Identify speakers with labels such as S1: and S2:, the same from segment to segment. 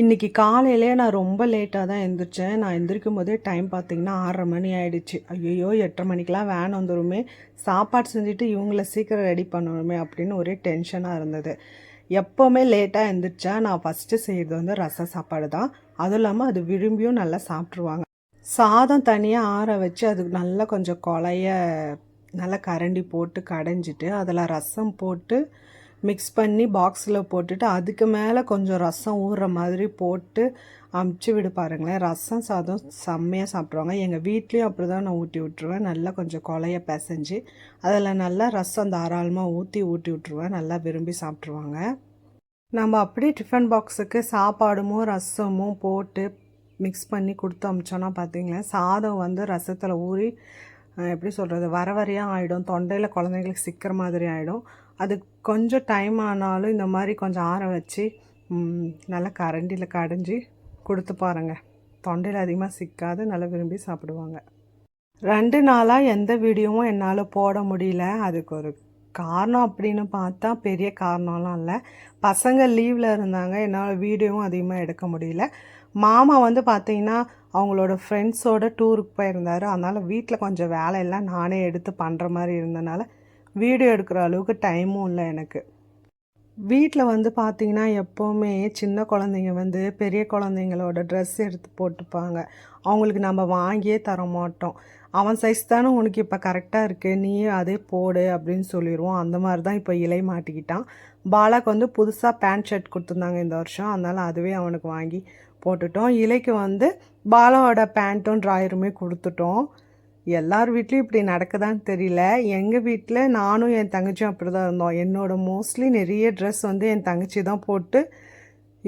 S1: இன்றைக்கி காலையிலே நான் ரொம்ப லேட்டாக தான் எழுந்திரிச்சேன். நான் எந்திரிக்கும் போதே டைம் பார்த்திங்கன்னா 6:30 மணி ஆகிடுச்சு. ஐயோ 8:30 மணிக்கெலாம் வேன் வந்துடுமே, சாப்பாடு செஞ்சுட்டு இவங்கள சீக்கிரம் ரெடி பண்ணணுமே அப்படின்னு ஒரே டென்ஷனாக இருந்தது. எப்போவுமே லேட்டாக எழுந்திரிச்சா நான் ஃபஸ்ட்டு செய்கிறது வந்து ரசம் சாப்பாடு தான். அதுவும் இல்லாமல் அது விரும்பியும் நல்லா சாப்பிட்ருவாங்க. சாதம் தனியாக ஆற வச்சு அதுக்கு நல்லா கொஞ்சம் குழைய நல்லா கரண்டி போட்டு கடைஞ்சிட்டு அதில் ரசம் போட்டு மிக்ஸ் பண்ணி பாக்ஸில் போட்டுட்டு அதுக்கு மேலே கொஞ்சம் ரசம் ஊறுற மாதிரி போட்டு அமுச்சு விடு பாருங்களேன். ரசம் சாதம் செம்மையாக சாப்பிட்ருவாங்க. எங்கள் வீட்லேயும் அப்படி தான் நான் ஊட்டி விட்ருவேன். நல்லா கொஞ்சம் குழைய பிசைஞ்சு அதில் நல்லா ரசம் தாராளமாக ஊற்றி விட்ருவேன். நல்லா விரும்பி சாப்பிட்ருவாங்க. நம்ம அப்படியே டிஃபன் பாக்ஸுக்கு சாப்பாடும் ரசமும் போட்டு மிக்ஸ் பண்ணி கொடுத்து அமிச்சோன்னா பார்த்தீங்களேன், சாதம் வந்து ரசத்தில் ஊறி எப்படி சொல்கிறது, வர வரையாக ஆகிடும். தொண்டையில் குழந்தைங்களுக்கு சிக்கிற மாதிரி ஆகிடும். அது கொஞ்சம் டைம் ஆனாலும் இந்த மாதிரி கொஞ்சம் ஆற வச்சு நல்லா கரண்டியில் கடைஞ்சி கொடுத்து பாருங்கள். தொண்டையில் அதிகமாக சிக்காது, நல்லா விரும்பி சாப்பிடுவாங்க. 2 நாளாக எந்த வீடியோவும் என்னால் போட முடியல. அதுக்கு ஒரு காரணம் அப்படின்னு பார்த்தா பெரிய காரணம்லாம் இல்லை. பசங்க லீவில் இருந்தாங்க, என்னால் வீடியோவும் அதிகமாக எடுக்க முடியல. மாமா வந்து பார்த்திங்கன்னா அவங்களோட ஃப்ரெண்ட்ஸோட டூருக்கு போயிருந்தார். அதனால் வீட்டில் கொஞ்சம் வேலையெல்லாம் நானே எடுத்து பண்ணுற மாதிரி இருந்தனால வீடியோ எடுக்கிற அளவுக்கு டைமும் இல்லை எனக்கு. வீட்டில் வந்து பார்த்திங்கன்னா எப்போவுமே சின்ன குழந்தைங்க வந்து பெரிய குழந்தைங்களோட ட்ரெஸ் எடுத்து போட்டுப்பாங்க. அவங்களுக்கு நம்ம வாங்கியே தர மாட்டோம். அவன் சைஸ் தானே உனக்கு இப்போ கரெக்டாக இருக்குது, நீயே அதே போடு அப்படின்னு சொல்லிடுவோம். அந்த மாதிரி தான் இப்போ இலை மாட்டிக்கிட்டான். பாலாக்கு வந்து புதுசாக பேண்ட் ஷர்ட் கொடுத்துருந்தாங்க இந்த வருஷம். அதனால் அதுவே அவனுக்கு வாங்கி போட்டுட்டோம். இலைக்கு வந்து பாலாவோட பேண்ட்டும் ட்ராயருமே கொடுத்துட்டோம். எல்லார் வீட்லேயும் இப்படி நடக்குதான்னு தெரியல. எங்கள் வீட்டில் நானும் என் தங்கச்சியும் அப்படி தான் இருந்தோம். மோஸ்ட்லி நிறைய ட்ரெஸ் வந்து என் தங்கச்சி தான் போட்டு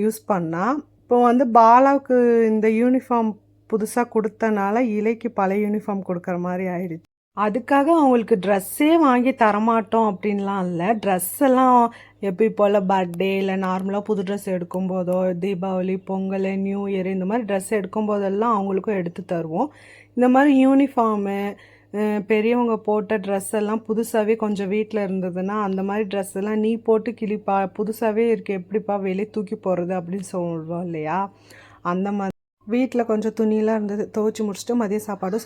S1: யூஸ் பண்ணால். இப்போ வந்து பாலாவுக்கு இந்த யூனிஃபார்ம் புதுசாக கொடுத்தனால இலைக்கு பழைய யூனிஃபார்ம் கொடுக்குற மாதிரி ஆயிடுச்சு. அதுக்காக அவங்களுக்கு ட்ரெஸ்ஸே வாங்கி தரமாட்டோம் அப்படின்லாம் இல்லை. ட்ரெஸ் எல்லாம் எப்படி போல் பர்த்டே இல்லை நார்மலாக புது ட்ரெஸ் எடுக்கும்போதோ, தீபாவளி, பொங்கல், நியூ இயர் இந்த மாதிரி ட்ரெஸ் எடுக்கும்போதெல்லாம் அவங்களுக்கும் எடுத்து தருவோம். இந்த மாதிரி யூனிஃபார்மு, பெரியவங்க போட்ட ட்ரெஸ் எல்லாம் புதுசாகவே கொஞ்சம் வீட்டில் இருந்ததுன்னா அந்த மாதிரி ட்ரெஸ் எல்லாம் நீ போட்டு கிளிப்பா, புதுசாகவே இருக்குது, எப்படிப்பா வெளியே தூக்கி போடுறது அப்படின்னு சொல்லுவோம் இல்லையா. அந்த மாதிரி வீட்டில் கொஞ்சம் துணியெல்லாம் இருந்தது, துவைச்சி முடிச்சுட்டு மதிய சாப்பாடும்